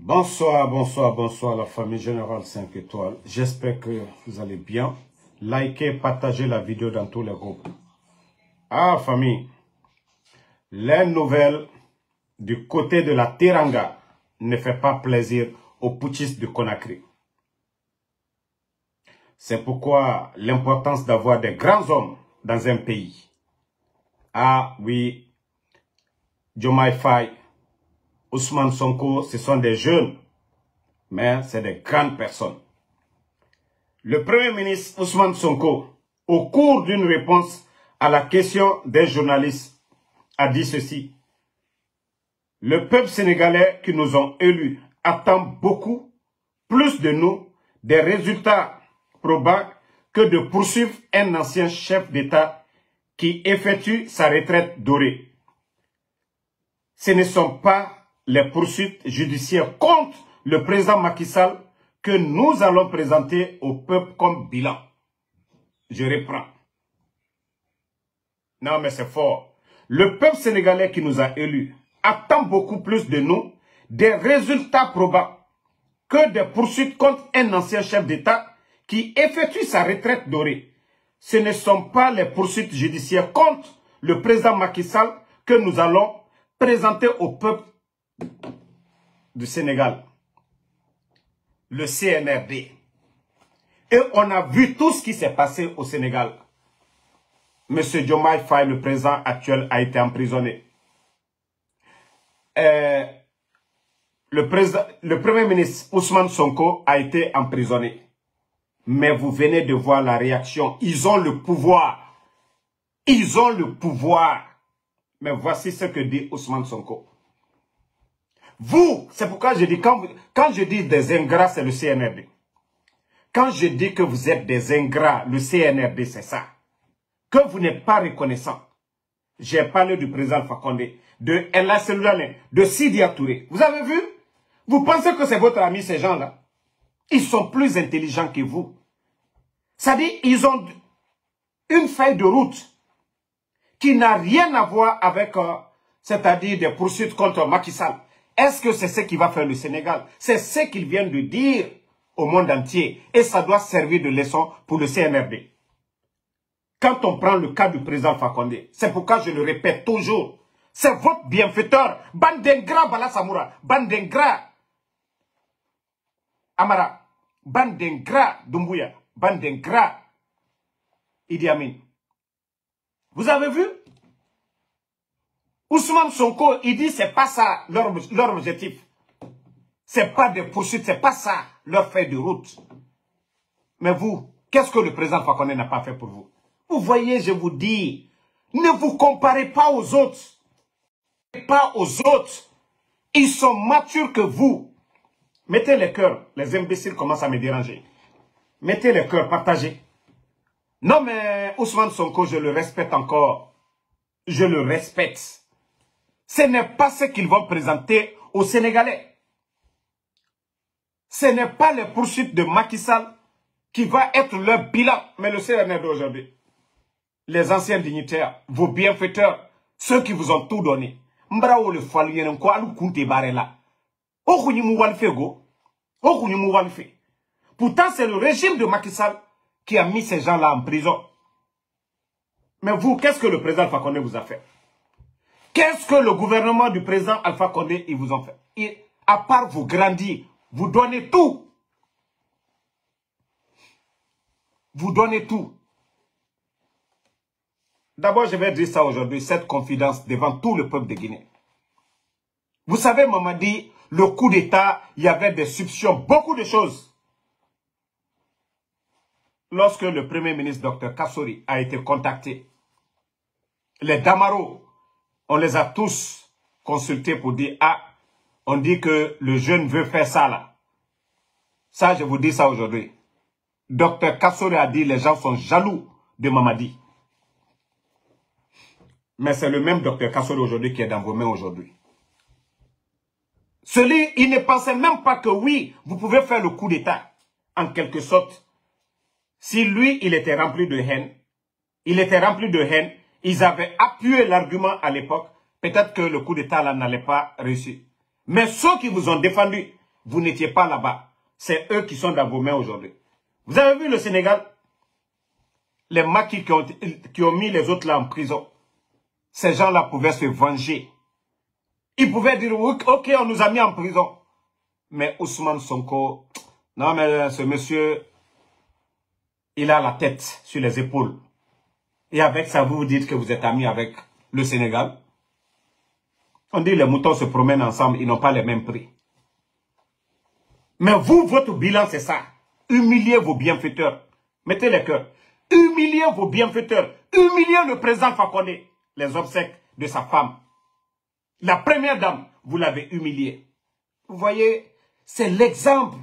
Bonsoir, bonsoir, bonsoir la famille Générale 5 étoiles. J'espère que vous allez bien. Likez, partagez la vidéo dans tous les groupes. Ah famille, les nouvelles du côté de la Teranga ne fait pas plaisir aux putschistes de Conakry. C'est pourquoi l'importance d'avoir des grands hommes dans un pays. Ah oui, Diomaye Faye, Ousmane Sonko, ce sont des jeunes, mais c'est des grandes personnes. Le Premier ministre Ousmane Sonko, au cours d'une réponse à la question des journalistes, a dit ceci. Le peuple sénégalais qui nous ont élus attend beaucoup plus de nous des résultats probables que de poursuivre un ancien chef d'État qui effectue sa retraite dorée. Ce ne sont pas les poursuites judiciaires contre le président Macky Sall que nous allons présenter au peuple comme bilan. Je reprends. Non, mais c'est fort. Le peuple sénégalais qui nous a élus attend beaucoup plus de nous des résultats probables que des poursuites contre un ancien chef d'État qui effectue sa retraite dorée. Ce ne sont pas les poursuites judiciaires contre le président Macky Sall que nous allons présenter au peuple du Sénégal. Le CNRD. Et on a vu tout ce qui s'est passé au Sénégal. Monsieur Diomaye Faye, le président actuel, a été emprisonné. Le Premier ministre Ousmane Sonko a été emprisonné. Mais vous venez de voir la réaction. Ils ont le pouvoir. Ils ont le pouvoir. Mais voici ce que dit Ousmane Sonko. Vous, c'est pourquoi je dis, quand je dis des ingrats, c'est le CNRD. Quand je dis que vous êtes des ingrats, le CNRD, c'est ça. Que vous n'êtes pas reconnaissant. J'ai parlé du président Alpha Condé, de Ella Seloulané, de Sidi Touré. Vous avez vu? Vous pensez que c'est votre ami, ces gens-là? Ils sont plus intelligents que vous. C'est-à-dire, ils ont une feuille de route qui n'a rien à voir avec, c'est-à-dire des poursuites contre Macky Sall. Est-ce que c'est ce qui va faire le Sénégal? C'est ce qu'ils viennent de dire au monde entier. Et ça doit servir de leçon pour le CNRD. Quand on prend le cas du président Alpha Condé, c'est pourquoi je le répète toujours. C'est votre bienfaiteur. Bande d'ingrats Bala Samoura. Bande d'ingrats Amara. Bande d'ingrats Doumbouya. Bande d'ingrats Idi Amin. Vous avez vu? Ousmane Sonko, il dit c'est pas ça leur objectif. C'est pas des poursuites, c'est pas ça leur feuille de route. Mais vous, qu'est-ce que le président Alpha Condé n'a pas fait pour vous? Vous voyez, je vous dis, ne vous comparez pas aux autres. Pas aux autres. Ils sont matures que vous. Mettez les cœurs. Les imbéciles commencent à me déranger. Mettez les cœurs, partagez. Non mais Ousmane Sonko, je le respecte encore. Je le respecte. Ce n'est pas ce qu'ils vont présenter aux Sénégalais. Ce n'est pas les poursuites de Macky Sall qui va être leur bilan. Mais le CNRD d'aujourd'hui, les anciens dignitaires, vos bienfaiteurs, ceux qui vous ont tout donné. Mbrao le falien ko alu kunte barela. Okuni mu walfego. Okuni mu walfe. Pourtant c'est le régime de Macky Sall qui a mis ces gens-là en prison. Mais vous, qu'est-ce que le président Alpha Condé vous a fait? Qu'est-ce que le gouvernement du président Alpha Condé il vous a fait? À part vous grandir, vous donnez tout. Vous donnez tout. D'abord, je vais dire ça aujourd'hui, cette confidence devant tout le peuple de Guinée. Vous savez, Mamadi, le coup d'État, il y avait des soupçons, beaucoup de choses. Lorsque le Premier ministre Dr Kassori a été contacté, les Damaro, on les a tous consultés pour dire, ah, on dit que le jeune veut faire ça là. Ça, je vous dis ça aujourd'hui. Dr Kassori a dit, les gens sont jaloux de Mamadi. Mais c'est le même docteur Kassori aujourd'hui qui est dans vos mains aujourd'hui. Celui, il ne pensait même pas que oui, vous pouvez faire le coup d'État. En quelque sorte, si lui, il était rempli de haine, ils avaient appuyé l'argument à l'époque, peut-être que le coup d'État là n'allait pas réussir. Mais ceux qui vous ont défendu, vous n'étiez pas là-bas. C'est eux qui sont dans vos mains aujourd'hui. Vous avez vu le Sénégal? Les maquis qui ont mis les autres là en prison. Ces gens-là pouvaient se venger. Ils pouvaient dire, ok, on nous a mis en prison. Mais Ousmane Sonko, non mais ce monsieur, il a la tête sur les épaules. Et avec ça, vous vous dites que vous êtes amis avec le Sénégal. On dit les moutons se promènent ensemble, ils n'ont pas les mêmes prix. Mais vous, votre bilan, c'est ça. Humiliez vos bienfaiteurs. Mettez les cœurs. Humiliez vos bienfaiteurs. Humiliez le président Fakonde. Les obsèques de sa femme. La première dame, vous l'avez humiliée. Vous voyez, c'est l'exemple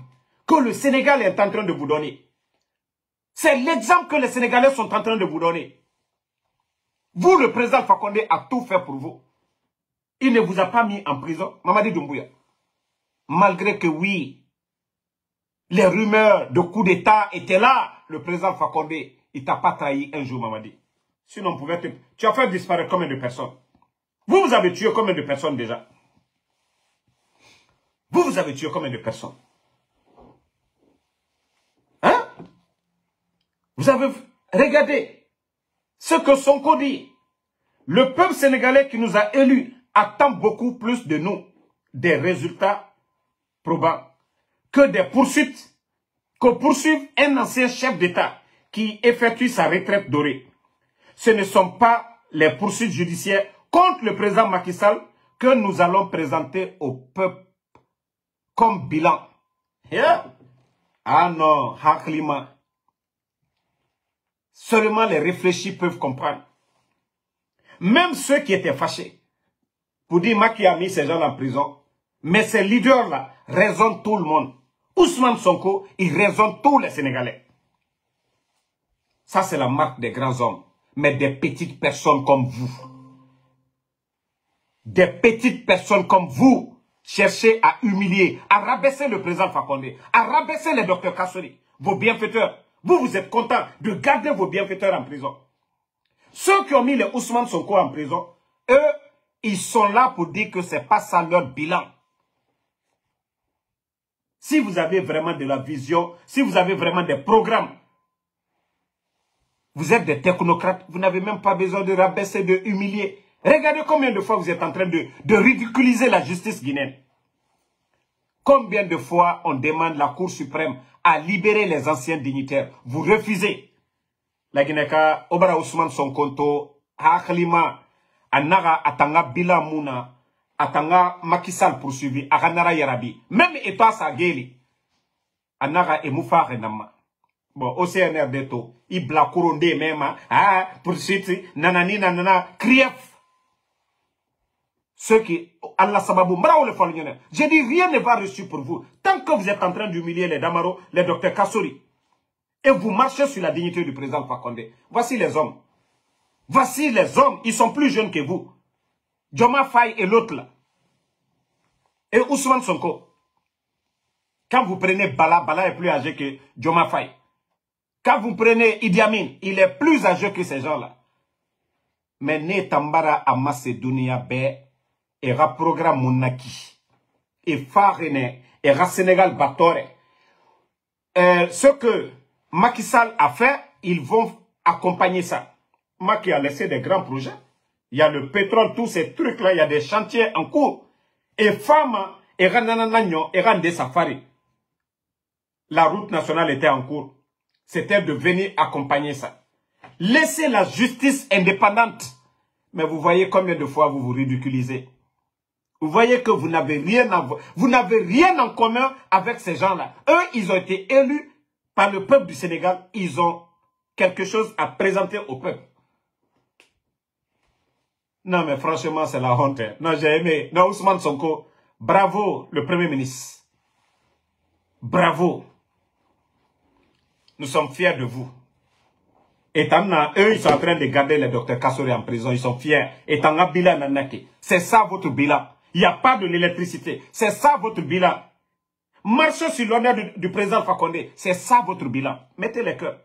que le Sénégal est en train de vous donner. C'est l'exemple que les Sénégalais sont en train de vous donner. Vous, le président Fakonde, a tout fait pour vous. Il ne vous a pas mis en prison, Mamadi Doumbouya. Malgré que oui, les rumeurs de coup d'État étaient là, le président Fakonde, il t'a pas trahi un jour, Mamadi. Sinon, on pouvait te... Tu as fait disparaître combien de personnes? Vous avez tué combien de personnes déjà? Vous avez tué combien de personnes? Hein? Vous avez regardé ce que Sonko dit. Le peuple sénégalais qui nous a élus attend beaucoup plus de nous des résultats probants que des poursuites, que poursuive un ancien chef d'État qui effectue sa retraite dorée. Ce ne sont pas les poursuites judiciaires contre le président Macky Sall que nous allons présenter au peuple comme bilan. Yeah? Ah non, Haklima. Seulement les réfléchis peuvent comprendre. Même ceux qui étaient fâchés pour dire Macky a mis ces gens en prison, mais ces leaders-là raisonnent tout le monde. Ousmane Sonko, il raisonne tous les Sénégalais. Ça, c'est la marque des grands hommes. Mais des petites personnes comme vous. Des petites personnes comme vous cherchez à humilier, à rabaisser le président Fakonde, à rabaisser les docteurs Kassori, vos bienfaiteurs. Vous, vous êtes contents de garder vos bienfaiteurs en prison. Ceux qui ont mis les Ousmane Sonko en prison, eux, ils sont là pour dire que ce n'est pas ça leur bilan. Si vous avez vraiment de la vision, si vous avez vraiment des programmes, vous êtes des technocrates, vous n'avez même pas besoin de rabaisser, de humilier. Regardez combien de fois vous êtes en train de ridiculiser la justice guinéenne. Combien de fois on demande la Cour suprême à libérer les anciens dignitaires. Vous refusez. La Guinée-Ka, Obara Ousmane Sonko, Haklima, Anara Atanga Bila Mouna, Atanga Macky Sall poursuivi, Aranara Yarabi. Même Epa Sageli, Anara Emoufa Renama. Bon, au CNRD, il bla Kouronde même, poursuite, nanani, nanana, krief. Ceux qui, Allah Sababou, bravo le Falunionnais. J'ai dit, rien ne va reçu pour vous. Tant que vous êtes en train d'humilier les Damaro, les docteurs Kassori, et vous marchez sur la dignité du président Fakonde. Voici les hommes. Voici les hommes. Ils sont plus jeunes que vous. Diomaye Faye et l'autre là. Et Ousmane Sonko. Quand vous prenez Bala, Bala est plus âgé que Diomaye Faye. Quand vous prenez Idi Amin, il est plus âgé que ces gens-là. Mais ne tambara à Macédonia be et programme Monaki. Et Farene et Sénégal Batore. Ce que Macky Sall a fait, ils vont accompagner ça. Macky a laissé des grands projets. Il y a le pétrole, tous ces trucs-là, il y a des chantiers en cours. Et Fama, et Ranananagno, et Rande Safari. La route nationale était en cours. C'était de venir accompagner ça. Laissez la justice indépendante. Mais vous voyez combien de fois vous vous ridiculisez. Vous voyez que vous n'avez rien en commun avec ces gens-là. Eux, ils ont été élus par le peuple du Sénégal. Ils ont quelque chose à présenter au peuple. Non, mais franchement, c'est la honte. Non, j'ai aimé. Non, Ousmane Sonko, bravo, le Premier ministre. Bravo. Nous sommes fiers de vous. Et eux, ils sont en train de garder les docteurs Kassori en prison. Ils sont fiers. Et c'est ça votre bilan. Il n'y a pas de l'électricité. C'est ça votre bilan. Marchez sur l'honneur du président Fakonde. C'est ça votre bilan. Mettez les cœurs.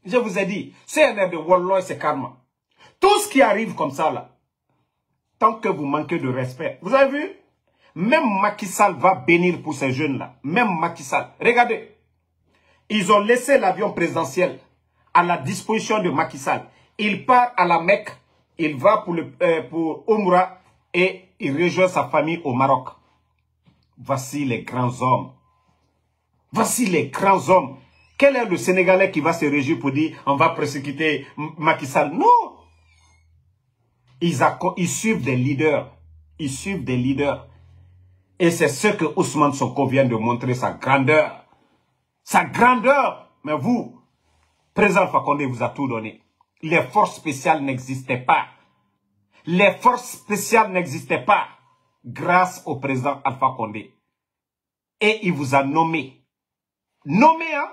Je vous ai dit, c'est un air de Wallo et c'est karma. Tout ce qui arrive comme ça, là, tant que vous manquez de respect. Vous avez vu? Même Macky Sall va bénir pour ces jeunes-là. Même Macky Sall. Regardez. Ils ont laissé l'avion présidentiel à la disposition de Macky Sall. Il part à la Mecque. Il va pour Umrah et il rejoint sa famille au Maroc. Voici les grands hommes. Voici les grands hommes. Quel est le Sénégalais qui va se réjouir pour dire on va persécuter Macky Sall? Non. Ils suivent des leaders. Ils suivent des leaders. Et c'est ce que Ousmane Sonko vient de montrer, sa grandeur. Sa grandeur. Mais vous, président Alpha Condé vous a tout donné. Les forces spéciales n'existaient pas. Les forces spéciales n'existaient pas grâce au président Alpha Condé. Et il vous a nommé. Nommé, hein?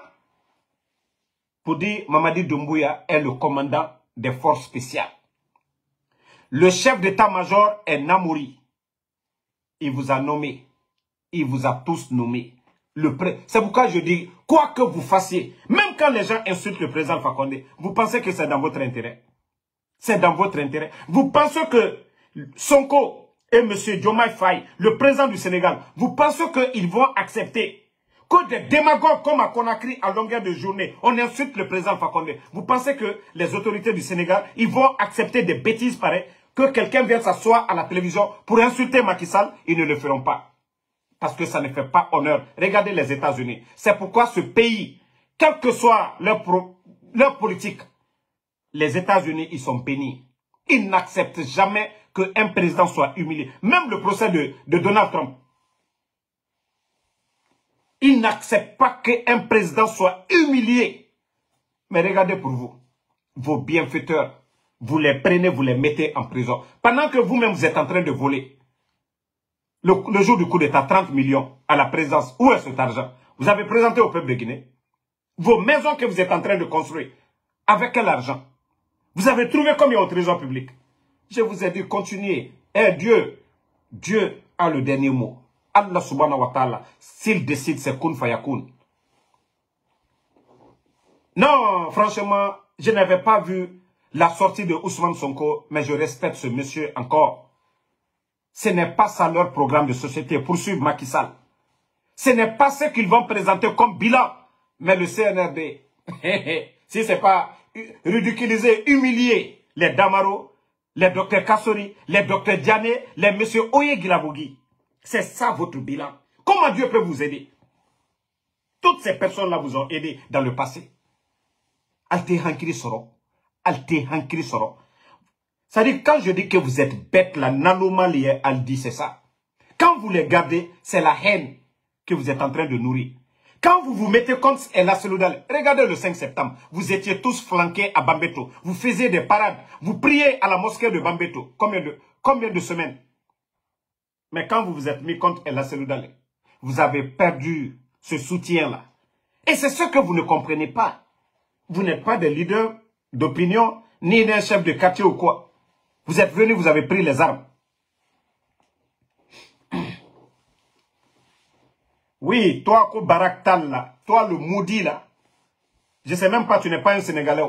Pour dire Mamadi Doumbouya est le commandant des forces spéciales. Le chef d'état-major est Namouri. Il vous a nommé. Il vous a tous nommé. C'est pourquoi je dis, quoi que vous fassiez, même quand les gens insultent le président Alpha Condé, vous pensez que c'est dans votre intérêt. C'est dans votre intérêt. Vous pensez que Sonko et M. Diomaye Faye, le président du Sénégal, vous pensez qu'ils vont accepter que des démagogues comme à Conakry à longueur de journée, on insulte le président Alpha Condé. Vous pensez que les autorités du Sénégal, ils vont accepter des bêtises pareilles, que quelqu'un vienne s'asseoir à la télévision pour insulter Macky Sall? Ils ne le feront pas. Parce que ça ne fait pas honneur. Regardez les États-Unis. C'est pourquoi ce pays, quelle que soit leur politique, les États-Unis, ils sont bénis. Ils n'acceptent jamais qu'un président soit humilié. Même le procès de Donald Trump. Ils n'acceptent pas qu'un président soit humilié. Mais regardez pour vous. Vos bienfaiteurs, vous les prenez, vous les mettez en prison. Pendant que vous-même, vous êtes en train de voler. Le jour du coup d'État, 30 millions à la présidence. Où est cet argent? Vous avez présenté au peuple de Guinée. Vos maisons que vous êtes en train de construire. Avec quel argent? Vous avez trouvé combien au trésor public? Je vous ai dit, continuez. Et Dieu a le dernier mot. Allah subhanahu wa ta'ala, s'il décide, c'est kun fayakun. Non, franchement, je n'avais pas vu la sortie de Ousmane Sonko, mais je respecte ce monsieur encore. Ce n'est pas ça leur programme de société, poursuivre Macky Sall. Ce n'est pas ce qu'ils vont présenter comme bilan. Mais le CNRD, si ce n'est pas ridiculiser, humilier les Damaro, les docteurs Kassori, les docteurs Diané, les messieurs Oye Gilavogui, c'est ça votre bilan. Comment Dieu peut vous aider? Toutes ces personnes-là vous ont aidé dans le passé. Alte Hankiri Soro. Alte Hankiri Soro. C'est-à-dire, quand je dis que vous êtes bête, la nanomalie, elle dit, c'est ça. Quand vous les gardez, c'est la haine que vous êtes en train de nourrir. Quand vous vous mettez contre El Seloudal, regardez le 5 septembre, vous étiez tous flanqués à Bambeto. Vous faisiez des parades. Vous priez à la mosquée de Bambeto. Combien de semaines? Mais quand vous vous êtes mis contre El Seloudal, vous avez perdu ce soutien-là. Et c'est ce que vous ne comprenez pas. Vous n'êtes pas des leaders d'opinion, ni d'un chef de quartier ou quoi. Vous êtes venus, vous avez pris les armes. Oui, toi, Barak Tal, là, toi, le maudit, là, je ne sais même pas, tu n'es pas un Sénégalais.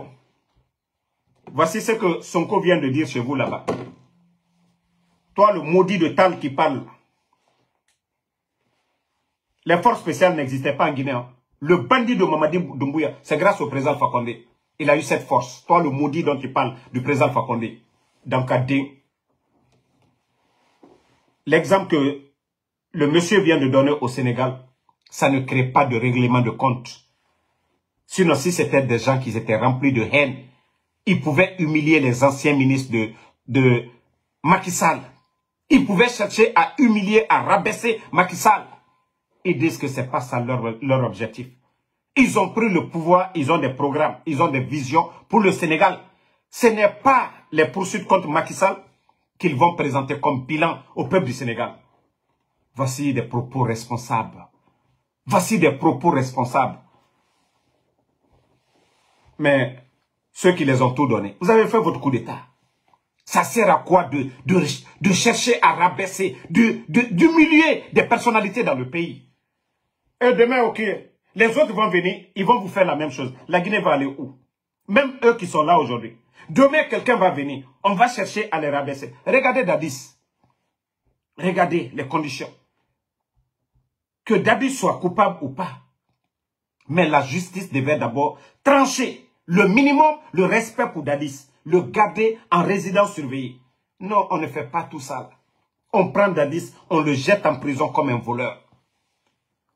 Voici ce que Sonko vient de dire chez vous, là-bas. Toi, le maudit de Tal qui parle. Les forces spéciales n'existaient pas en Guinée. Hein. Le bandit de Mamadi Doumbouya, c'est grâce au président Alpha Condé. Il a eu cette force. Toi, le maudit dont tu parles, du président Alpha Condé. Dans Kadé. L'exemple que le monsieur vient de donner au Sénégal, ça ne crée pas de règlement de compte. Sinon, si c'était des gens qui étaient remplis de haine, ils pouvaient humilier les anciens ministres de Macky Sall. Ils pouvaient chercher à humilier, à rabaisser Macky Sall. Ils disent que ce n'est pas ça leur objectif. Ils ont pris le pouvoir, ils ont des programmes, ils ont des visions pour le Sénégal. Ce n'est pas les poursuites contre Macky Sall qu'ils vont présenter comme bilan au peuple du Sénégal. Voici des propos responsables. Voici des propos responsables. Mais ceux qui les ont tout donné, vous avez fait votre coup d'État. Ça sert à quoi de chercher à rabaisser, d'humilier des personnalités dans le pays? Et demain, ok, les autres vont venir, ils vont vous faire la même chose. La Guinée va aller où? Même eux qui sont là aujourd'hui. Demain, quelqu'un va venir. On va chercher à les rabaisser. Regardez Dadis. Regardez les conditions. que Dadis soit coupable ou pas. Mais la justice devait d'abord trancher le minimum, le respect pour Dadis, le garder en résidence surveillée. Non, on ne fait pas tout ça. On prend Dadis, on le jette en prison comme un voleur.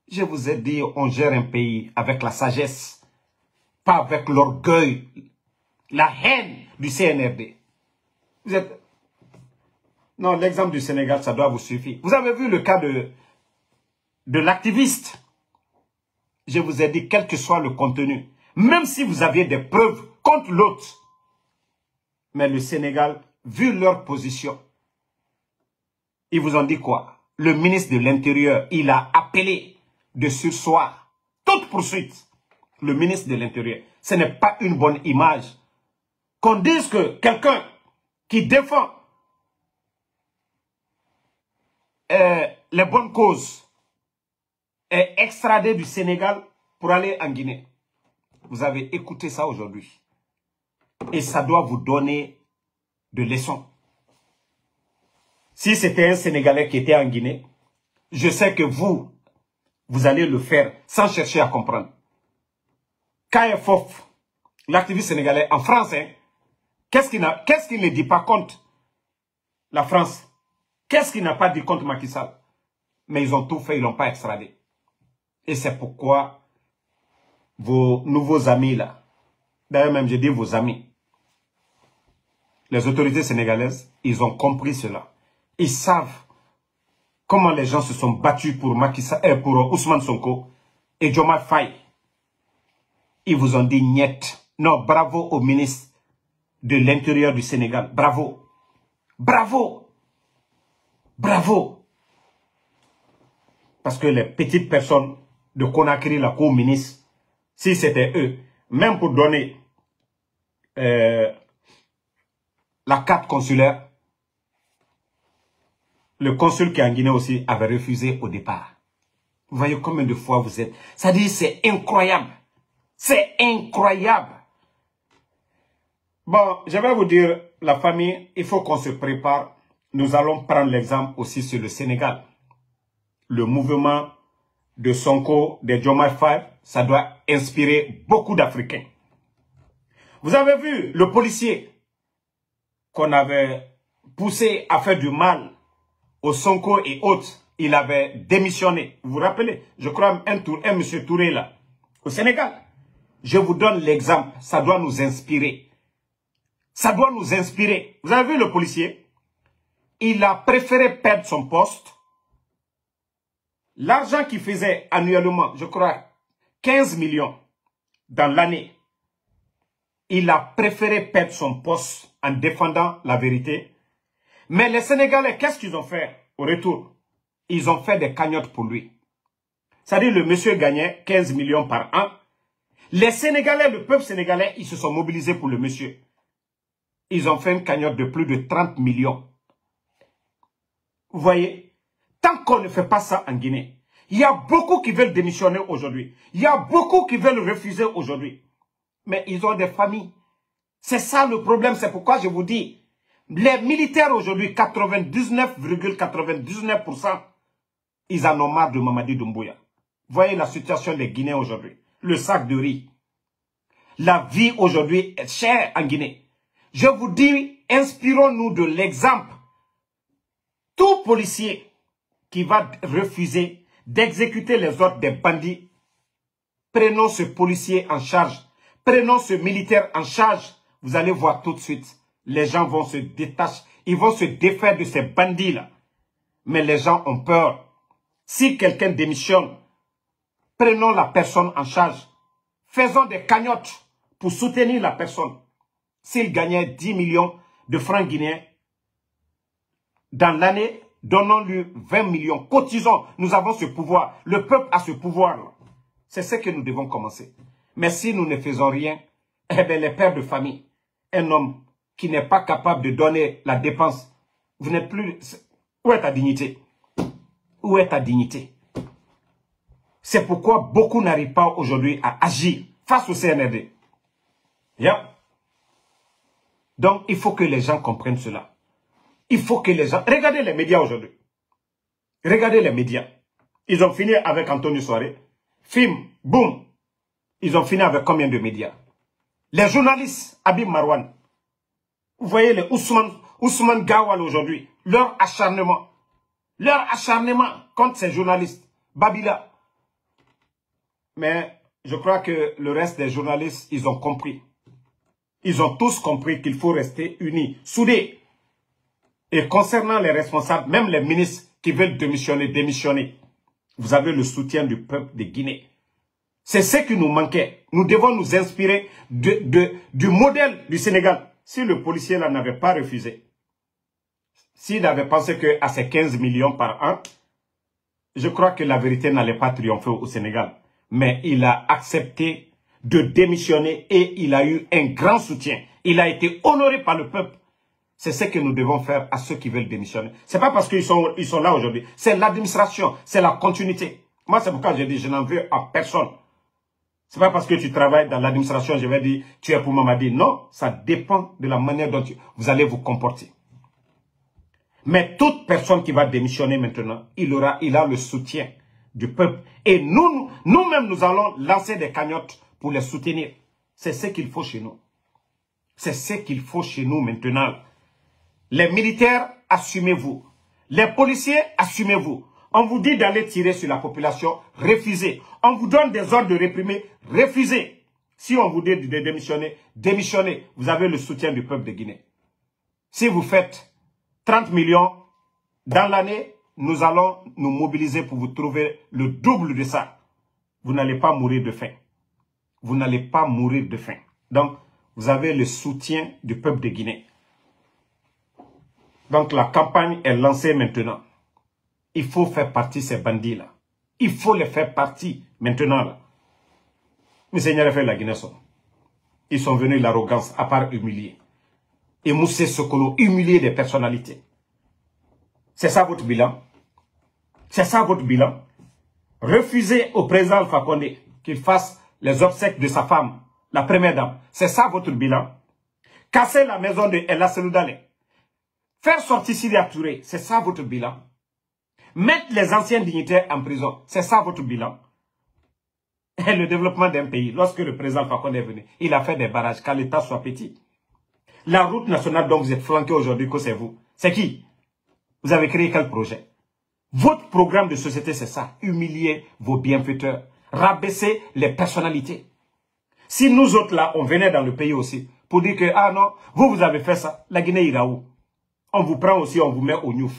Je vous ai dit, on gère un pays avec la sagesse, pas avec l'orgueil, la haine du CNRD. Vous êtes... Non, l'exemple du Sénégal, ça doit vous suffire. Vous avez vu le cas de l'activiste. Je vous ai dit, quel que soit le contenu, même si vous aviez des preuves contre l'autre, mais le Sénégal, vu leur position, ils vous ont dit quoi? Le ministre de l'Intérieur, il a appelé de surseoir toute poursuite. Le ministre de l'Intérieur, ce n'est pas une bonne image. Qu'on dise que quelqu'un qui défend les bonnes causes est extradé du Sénégal pour aller en Guinée. Vous avez écouté ça aujourd'hui. Et ça doit vous donner de leçons. Si c'était un Sénégalais qui était en Guinée, je sais que vous allez le faire sans chercher à comprendre. KFOF, l'activiste sénégalais en France, hein, qu'est-ce qu'il ne dit pas contre la France? Qu'est-ce qu'il n'a pas dit contre Macky Sall? Mais ils ont tout fait, ils ne l'ont pas extradé. Et c'est pourquoi vos nouveaux amis là, d'ailleurs même je dis vos amis, les autorités sénégalaises, ils ont compris cela. Ils savent comment les gens se sont battus pour Macky Sall, pour Ousmane Sonko et Diomaye Faye. Ils vous ont dit niet. Non, bravo au ministre de l'Intérieur du Sénégal. Bravo. Bravo. Bravo. Parce que les petites personnes de Conakry, la cour ministre, si c'était eux, même pour donner la carte consulaire, le consul qui est en Guinée aussi avait refusé au départ. Vous voyez combien de fois vous êtes. Ça dit, c'est incroyable. C'est incroyable. Bon, je vais vous dire, la famille, il faut qu'on se prépare. Nous allons prendre l'exemple aussi sur le Sénégal. Le mouvement de Sonko, de Diomaye Faye, ça doit inspirer beaucoup d'Africains. Vous avez vu le policier qu'on avait poussé à faire du mal au Sonko et autres. Il avait démissionné. Vous vous rappelez? Je crois un monsieur Touré là, au Sénégal. Je vous donne l'exemple. Ça doit nous inspirer. Ça doit nous inspirer. Vous avez vu le policier? Il a préféré perdre son poste. L'argent qu'il faisait annuellement, je crois, 15 millions dans l'année. Il a préféré perdre son poste en défendant la vérité. Mais les Sénégalais, qu'est-ce qu'ils ont fait au retour? Ils ont fait des cagnottes pour lui. C'est-à-dire le monsieur gagnait 15 millions par an. Les Sénégalais, le peuple sénégalais, ils se sont mobilisés pour le monsieur. Ils ont fait une cagnotte de plus de 30 millions. Vous voyez, tant qu'on ne fait pas ça en Guinée, il y a beaucoup qui veulent démissionner aujourd'hui. Il y a beaucoup qui veulent refuser aujourd'hui. Mais ils ont des familles. C'est ça le problème, c'est pourquoi je vous dis, les militaires aujourd'hui, 99,99%, ils en ont marre de Mamadi Doumbouya. Voyez la situation des Guinéens aujourd'hui. Le sac de riz. La vie aujourd'hui est chère en Guinée. Je vous dis, inspirons-nous de l'exemple. Tout policier qui va refuser d'exécuter les ordres des bandits, prenons ce policier en charge, prenons ce militaire en charge. Vous allez voir tout de suite, les gens vont se détacher, ils vont se défaire de ces bandits-là. Mais les gens ont peur. Si quelqu'un démissionne, prenons la personne en charge. Faisons des cagnottes pour soutenir la personne. S'il gagnait 10 millions de francs guinéens, dans l'année, donnons-lui 20 millions. Cotisons, nous avons ce pouvoir. Le peuple a ce pouvoir-là. C'est ce que nous devons commencer. Mais si nous ne faisons rien, eh bien les pères de famille, un homme qui n'est pas capable de donner la dépense, vous n'êtes plus... Où est ta dignité? Où est ta dignité? C'est pourquoi beaucoup n'arrivent pas aujourd'hui à agir face au CNRD. Yeah. Donc, il faut que les gens comprennent cela. Il faut que les gens... Regardez les médias aujourd'hui. Regardez les médias. Ils ont fini avec Antonio Soiré. Film, boum. Ils ont fini avec combien de médias? Les journalistes, Habib Marwan. Vous voyez les Ousmane Gawal aujourd'hui. Leur acharnement contre ces journalistes. Babila. Mais je crois que le reste des journalistes, ils ont compris. Ils ont tous compris qu'il faut rester unis, soudés. Et concernant les responsables, même les ministres qui veulent démissionner, vous avez le soutien du peuple de Guinée. C'est ce qui nous manquait. Nous devons nous inspirer du modèle du Sénégal. Si le policier là n'avait pas refusé, s'il avait pensé qu'à ces 15 millions par an, je crois que la vérité n'allait pas triompher au Sénégal. Mais il a accepté de démissionner et il a eu un grand soutien. Il a été honoré par le peuple. C'est ce que nous devons faire à ceux qui veulent démissionner. C'est pas parce qu'ils sont là aujourd'hui. C'est l'administration, c'est la continuité. Moi, c'est pourquoi j'ai dit, je n'en veux à personne. C'est pas parce que tu travailles dans l'administration, je vais dire, tu es pour Mamadi. Non, ça dépend de la manière dont vous allez vous comporter. Mais toute personne qui va démissionner maintenant, il a le soutien du peuple. Et nous-mêmes, nous allons lancer des cagnottes pour les soutenir. C'est ce qu'il faut chez nous. C'est ce qu'il faut chez nous maintenant. Les militaires, assumez-vous. Les policiers, assumez-vous. On vous dit d'aller tirer sur la population, refusez. On vous donne des ordres de réprimer, refusez. Si on vous dit de démissionner, démissionnez. Vous avez le soutien du peuple de Guinée. Si vous faites 30 millions dans l'année, nous allons nous mobiliser pour vous trouver le double de ça. Vous n'allez pas mourir de faim. Vous n'allez pas mourir de faim. Donc, vous avez le soutien du peuple de Guinée. Donc, la campagne est lancée maintenant. Il faut faire partie de ces bandits-là. Il faut les faire partie maintenant. Là. Mais Seigneur a fait la Guinée. Ils sont venus l'arrogance à part humilier. Et Moussé Sokolo, humilier des personnalités. C'est ça votre bilan. C'est ça votre bilan. Refusez au président Alpha Condé qu'il fasse les obsèques de sa femme, la première dame. C'est ça votre bilan. Casser la maison de Ella Seloudane. Faire sortir Syria Touré. C'est ça votre bilan. Mettre les anciens dignitaires en prison. C'est ça votre bilan. Et le développement d'un pays. Lorsque le président Alpha Condé est venu, il a fait des barrages, car l'État soit petit. La route nationale dont vous êtes flanqué aujourd'hui, que c'est vous. C'est qui? Vous avez créé quel projet? Votre programme de société, c'est ça. Humilier vos bienfaiteurs. Rabaisser les personnalités. Si nous autres là, on venait dans le pays aussi, pour dire que, ah non, vous avez fait ça, la Guinée ira où? On vous prend aussi, on vous met au gnouf.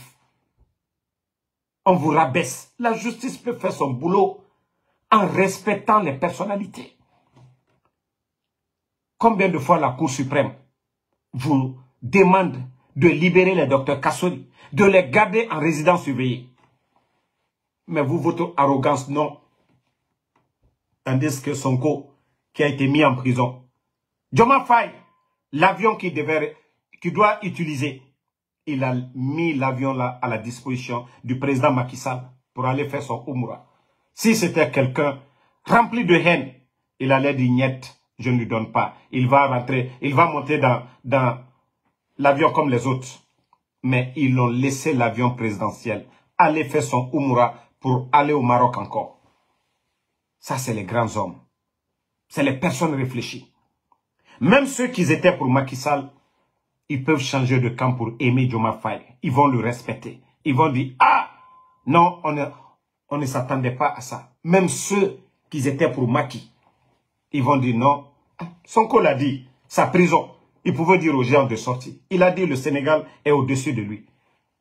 On vous rabaisse. La justice peut faire son boulot en respectant les personnalités. Combien de fois la Cour suprême vous demande de libérer les docteurs Kassori, de les garder en résidence surveillée? Mais vous, votre arrogance, non. Tandis que Sonko, qui a été mis en prison. Diomaye Faye, l'avion qu'il doit utiliser, il a mis l'avion là à la disposition du président Macky Sall pour aller faire son Umrah. Si c'était quelqu'un rempli de haine, il allait dire niet, je ne lui donne pas. Il va rentrer, il va monter dans l'avion comme les autres. Mais ils ont laissé l'avion présidentiel aller faire son Umrah pour aller au Maroc encore. Ça, c'est les grands hommes. C'est les personnes réfléchies. Même ceux qui étaient pour Macky Sall, ils peuvent changer de camp pour aimer Diomaye Faye. Ils vont le respecter. Ils vont dire, ah, non, on ne s'attendait pas à ça. Même ceux qui étaient pour Macky, ils vont dire non. Sonko l'a dit, sa prison, il pouvait dire aux gens de sortir. Il a dit le Sénégal est au-dessus de lui.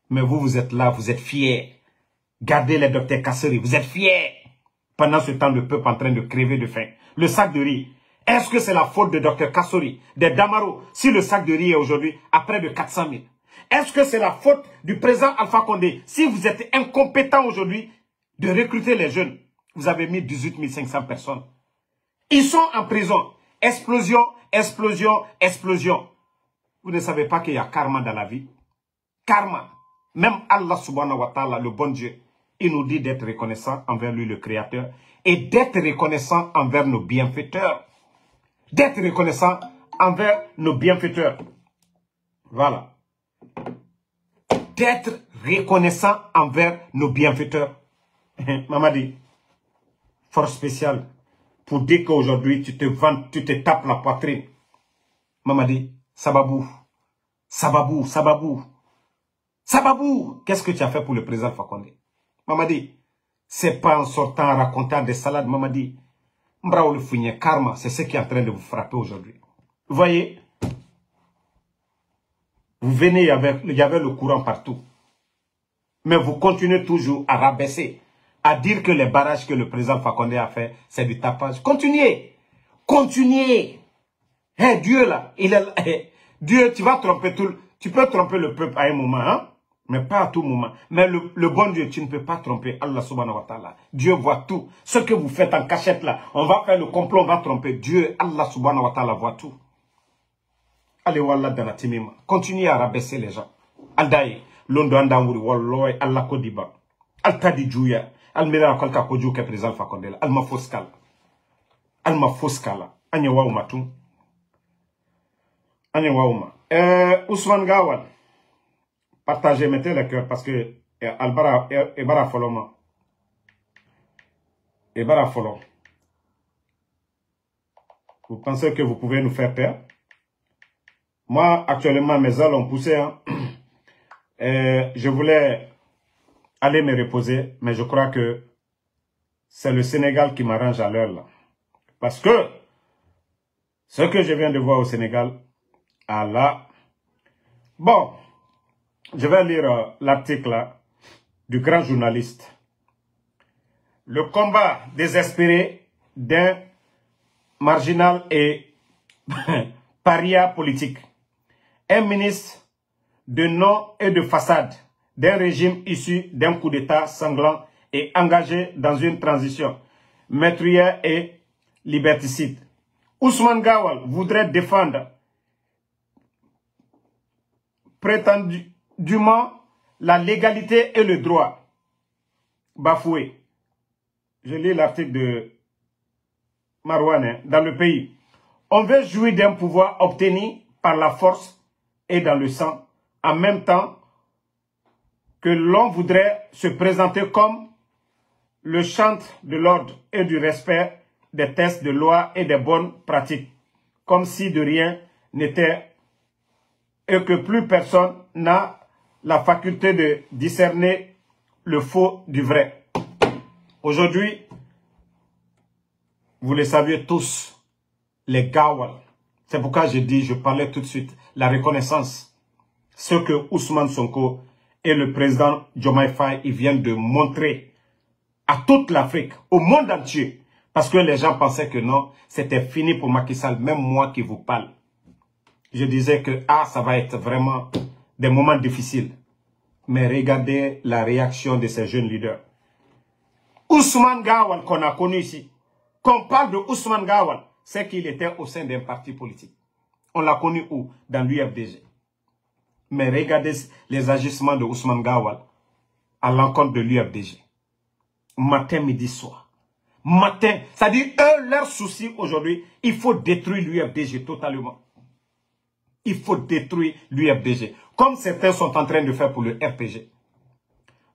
Mais vous, vous êtes là, vous êtes fiers. Gardez les docteurs Kasseri, vous êtes fiers. Pendant ce temps, le peuple est en train de crever de faim. Le sac de riz. Est-ce que c'est la faute de Dr Kassori, des Damaro, si le sac de riz est aujourd'hui à près de 400 000? Est-ce que c'est la faute du président Alpha Condé, si vous êtes incompétent aujourd'hui de recruter les jeunes? Vous avez mis 18 500 personnes. Ils sont en prison. Explosion, explosion, explosion. Vous ne savez pas qu'il y a karma dans la vie? Karma. Même Allah subhanahu wa ta'ala, le bon Dieu, il nous dit d'être reconnaissant envers lui, le Créateur, et d'être reconnaissant envers nos bienfaiteurs. D'être reconnaissant envers nos bienfaiteurs. Voilà. D'être reconnaissant envers nos bienfaiteurs. Mamadi, force spéciale, pour dire qu'aujourd'hui, tu te vantes, tu te tapes la poitrine. Mamadi, Sababou, Sababou, Sababou, Sababou, qu'est-ce que tu as fait pour le président Fakonde? Mamadi, c'est pas en sortant, en racontant des salades, Mamadi. Mbraoul Fouigné, karma, c'est ce qui est en train de vous frapper aujourd'hui. Vous voyez, vous venez, il y avait le courant partout. Mais vous continuez toujours à rabaisser, à dire que les barrages que le président Fakonde a fait, c'est du tapage. Continuez, continuez. Hey, Dieu là, Dieu, tu vas tromper tu peux tromper le peuple à un moment, hein? Mais pas à tout moment. Mais le bon Dieu, tu ne peux pas tromper Allah subhanahu wa ta'ala. Dieu voit tout. Ce que vous faites en cachette là, on va faire le complot, on va tromper. Dieu, Allah subhanahu wa ta'ala voit tout. Allez, wallah, danatimima. Continuez à rabaisser les gens. Aldaye, londo andamuri, walloy, Allah kodiba. Altadi juya. Almira kalka koju ke président Fakondela. Alma foskala. Alma foskala. Anye wauma tout. Anye wauma. Ousmane Gawal. Partagez, mettez le cœur parce que Ebara Foloma. Ebara Folom. Vous pensez que vous pouvez nous faire peur? Moi, actuellement, mes ailes ont poussé. Hein. Je voulais aller me reposer, mais je crois que c'est le Sénégal qui m'arrange à l'heure là. Parce que ce que je viens de voir au Sénégal, Allah. Bon. Je vais lire l'article du grand journaliste. Le combat désespéré d'un marginal et paria politique. Un ministre de nom et de façade d'un régime issu d'un coup d'État sanglant et engagé dans une transition meurtrière et liberticide. Ousmane Gawal voudrait défendre prétendument la légalité et le droit bafoué. Je lis l'article de Marouane. Dans le pays, on veut jouir d'un pouvoir obtenu par la force et dans le sang, en même temps que l'on voudrait se présenter comme le chantre de l'ordre et du respect des textes de loi et des bonnes pratiques, comme si de rien n'était et que plus personne n'a la faculté de discerner le faux du vrai. Aujourd'hui, vous le saviez tous, les Gawal. C'est pourquoi je dis, je parlais tout de suite, la reconnaissance. Ce que Ousmane Sonko et le président Diomaye Faye ils viennent de montrer à toute l'Afrique, au monde entier. Parce que les gens pensaient que non, c'était fini pour Macky Sall, même moi qui vous parle. Je disais que ça va être vraiment des moments difficiles. Mais regardez la réaction de ces jeunes leaders. Ousmane Gawal qu'on a connu ici, qu'on parle de Ousmane Gawal, c'est qu'il était au sein d'un parti politique. On l'a connu où? Dans l'UFDG. Mais regardez les agissements de Ousmane Gawal à l'encontre de l'UFDG. Matin, midi, soir. Matin, c'est-à-dire eux, leur souci aujourd'hui, il faut détruire l'UFDG totalement. Il faut détruire l'UFDG. Comme certains sont en train de faire pour le RPG.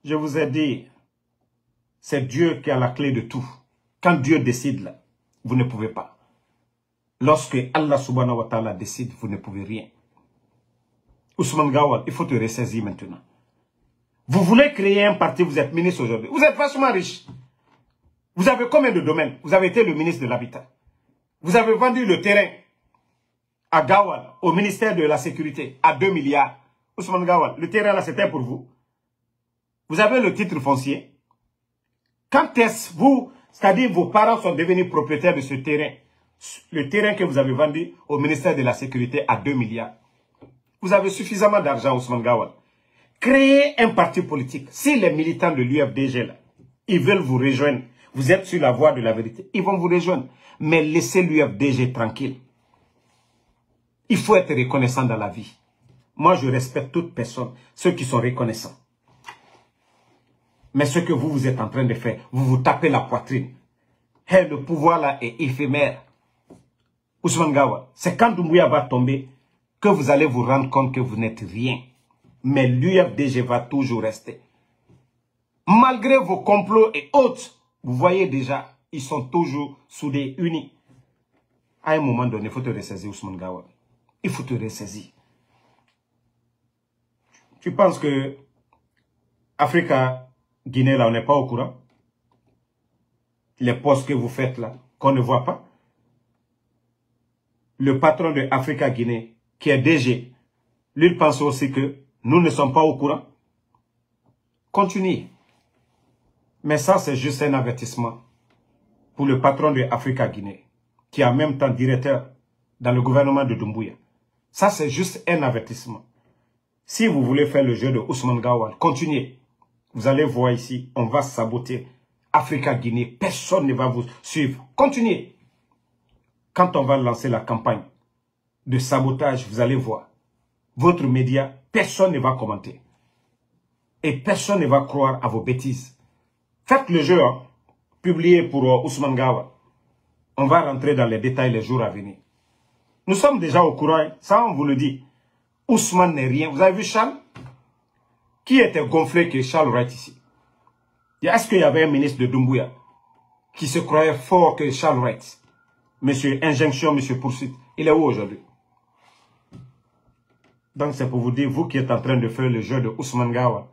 Je vous ai dit, c'est Dieu qui a la clé de tout. Quand Dieu décide, là, vous ne pouvez pas. Lorsque Allah subhanahu wa ta'ala décide, vous ne pouvez rien. Ousmane Gawal, il faut te ressaisir maintenant. Vous voulez créer un parti, vous êtes ministre aujourd'hui. Vous êtes vachement riche. Vous avez combien de domaines? Vous avez été le ministre de l'Habitat. Vous avez vendu le terrain à Gawal, au ministère de la Sécurité, à 2 milliards. Ousmane Gawal, le terrain là, c'était pour vous. Vous avez le titre foncier. Quand est-ce vous, c'est-à-dire vos parents sont devenus propriétaires de ce terrain, le terrain que vous avez vendu au ministère de la Sécurité à 2 milliards. Vous avez suffisamment d'argent, Ousmane Gawal. Créez un parti politique. Si les militants de l'UFDG, là, ils veulent vous rejoindre, vous êtes sur la voie de la vérité, ils vont vous rejoindre. Mais laissez l'UFDG tranquille. Il faut être reconnaissant dans la vie. Moi, je respecte toute personne, ceux qui sont reconnaissants. Mais ce que vous êtes en train de faire, vous vous tapez la poitrine. Hey, le pouvoir là est éphémère. Ousmane Gawal, c'est quand Doumbouya va tomber que vous allez vous rendre compte que vous n'êtes rien. Mais l'UFDG va toujours rester. Malgré vos complots et autres, vous voyez déjà, ils sont toujours soudés, unis. À un moment donné, il faut te ressaisir, Ousmane Gawal. Il faut te ressaisir. Tu penses que Africa, Guinée, là, on n'est pas au courant? Les postes que vous faites là, qu'on ne voit pas? Le patron de Africa Guinée, qui est DG, lui, il pense aussi que nous ne sommes pas au courant. Continuez. Mais ça, c'est juste un avertissement pour le patron de Africa Guinée, qui est en même temps directeur dans le gouvernement de Doumbouya. Ça, c'est juste un avertissement. Si vous voulez faire le jeu de Ousmane Gawal, continuez. Vous allez voir ici, on va saboter Africa Guinée. Personne ne va vous suivre. Continuez. Quand on va lancer la campagne de sabotage, vous allez voir. Votre média, personne ne va commenter. Et personne ne va croire à vos bêtises. Faites le jeu, hein. Publiez pour Ousmane Gawal. On va rentrer dans les détails les jours à venir. Nous sommes déjà au courant, hein. Ça on vous le dit. Ousmane n'est rien. Vous avez vu Charles? Qui était gonflé que Charles Wright ici? Est-ce qu'il y avait un ministre de Doumbouya qui se croyait fort que Charles Wright? Monsieur Injonction, monsieur Poursuite. Il est où aujourd'hui? Donc c'est pour vous dire, vous qui êtes en train de faire le jeu de Ousmane Gawal,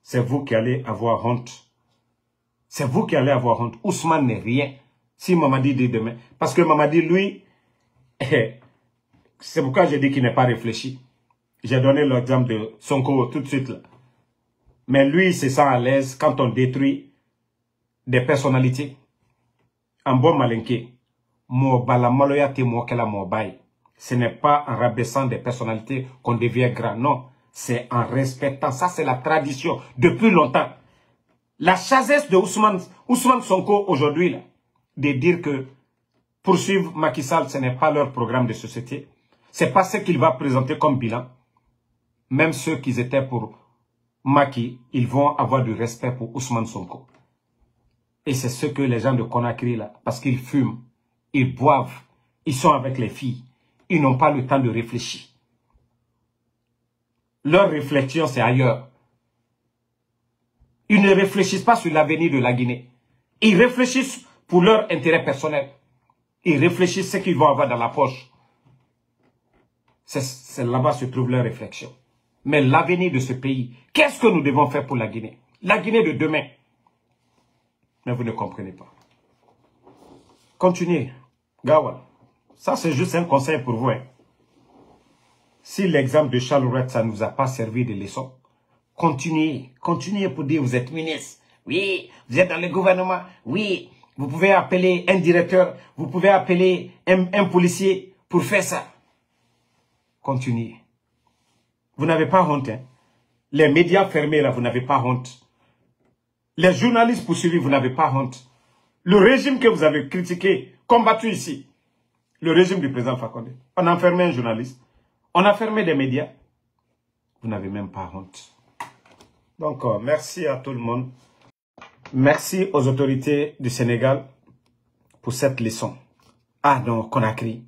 c'est vous qui allez avoir honte. C'est vous qui allez avoir honte. Ousmane n'est rien. Si Mamadi dit demain. Parce que Mamadi, lui, c'est pourquoi j'ai dit qu'il n'est pas réfléchi. J'ai donné l'exemple de Sonko tout de suite là. Mais lui, il se sent à l'aise quand on détruit des personnalités. En bon malinqué. Ce n'est pas en rabaissant des personnalités qu'on devient grand. Non, c'est en respectant. Ça, c'est la tradition depuis longtemps. La chasesse de Ousmane Sonko aujourd'hui, là, de dire que poursuivre Macky Sall, ce n'est pas leur programme de société. C'est pas ce qu'il va présenter comme bilan. Même ceux qui étaient pour Macky, ils vont avoir du respect pour Ousmane Sonko. Et c'est ce que les gens de Conakry, là, parce qu'ils fument, ils boivent, ils sont avec les filles, ils n'ont pas le temps de réfléchir. Leur réflexion, c'est ailleurs. Ils ne réfléchissent pas sur l'avenir de la Guinée. Ils réfléchissent pour leur intérêt personnel. Ils réfléchissent ce qu'ils vont avoir dans la poche. C'est là-bas se trouve leur réflexion. Mais l'avenir de ce pays, qu'est-ce que nous devons faire pour la Guinée? La Guinée de demain. Mais vous ne comprenez pas. Continuez. Gawal. Ça, c'est juste un conseil pour vous. Hein. Si l'exemple de Charles Wright, ça ne nous a pas servi de leçon, continuez. Continuez pour dire, vous êtes ministre. Oui, vous êtes dans le gouvernement. Oui, vous pouvez appeler un directeur. Vous pouvez appeler un policier pour faire ça. Continuez. Vous n'avez pas honte. Hein? Les médias fermés, là, vous n'avez pas honte. Les journalistes poursuivis, vous n'avez pas honte. Le régime que vous avez critiqué, combattu ici, le régime du président Fakonde, on a enfermé un journaliste, on a fermé des médias. Vous n'avez même pas honte. Donc, merci à tout le monde. Merci aux autorités du Sénégal pour cette leçon. Ah non, Conakry.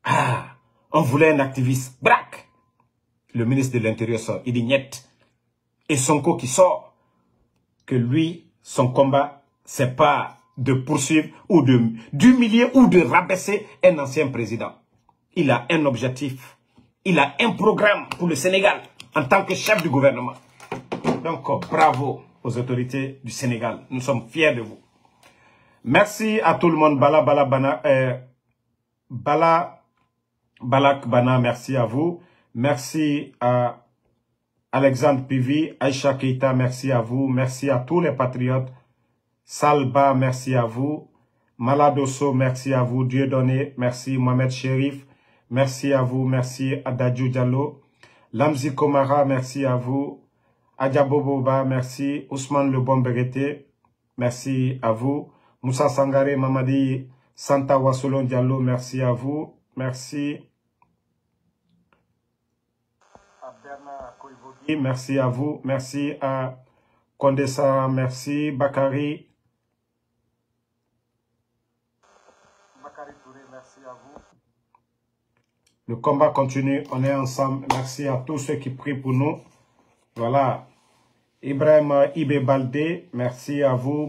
Ah, on voulait un activiste. Braque. Le ministre de l'Intérieur sort. Il dit niet. Et Sonko qui sort. Que lui, son combat, c'est pas de poursuivre ou d'humilier ou de rabaisser un ancien président. Il a un objectif. Il a un programme pour le Sénégal en tant que chef du gouvernement. Donc, bravo aux autorités du Sénégal. Nous sommes fiers de vous. Merci à tout le monde. Balak Bana, merci à vous. Merci à Alexandre Pivi, Aïcha Keita, merci à vous. Merci à tous les patriotes. Salba, merci à vous. Maladoso, merci à vous. Dieudonné, merci. Mohamed Sherif, merci à vous. Merci à Dadju Diallo. Lamzi Komara, merci à vous. Adjaboboba, merci. Ousmane Le Bon Bégueté, merci à vous. Moussa Sangare Mamadi, Santa Wassolon Diallo, merci à vous. Merci. Merci à vous. Merci à Condessa. Merci. Bakari. Touré, merci à vous. Le combat continue. On est ensemble. Merci à tous ceux qui prient pour nous. Voilà. Ibrahim Ibe Balde, merci à vous.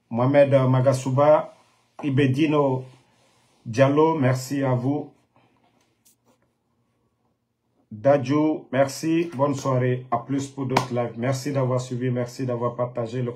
Mohamed Magasuba, Ibedino Diallo, merci à vous. Dadju, merci. Bonne soirée. À plus pour d'autres lives. Merci d'avoir suivi. Merci d'avoir partagé le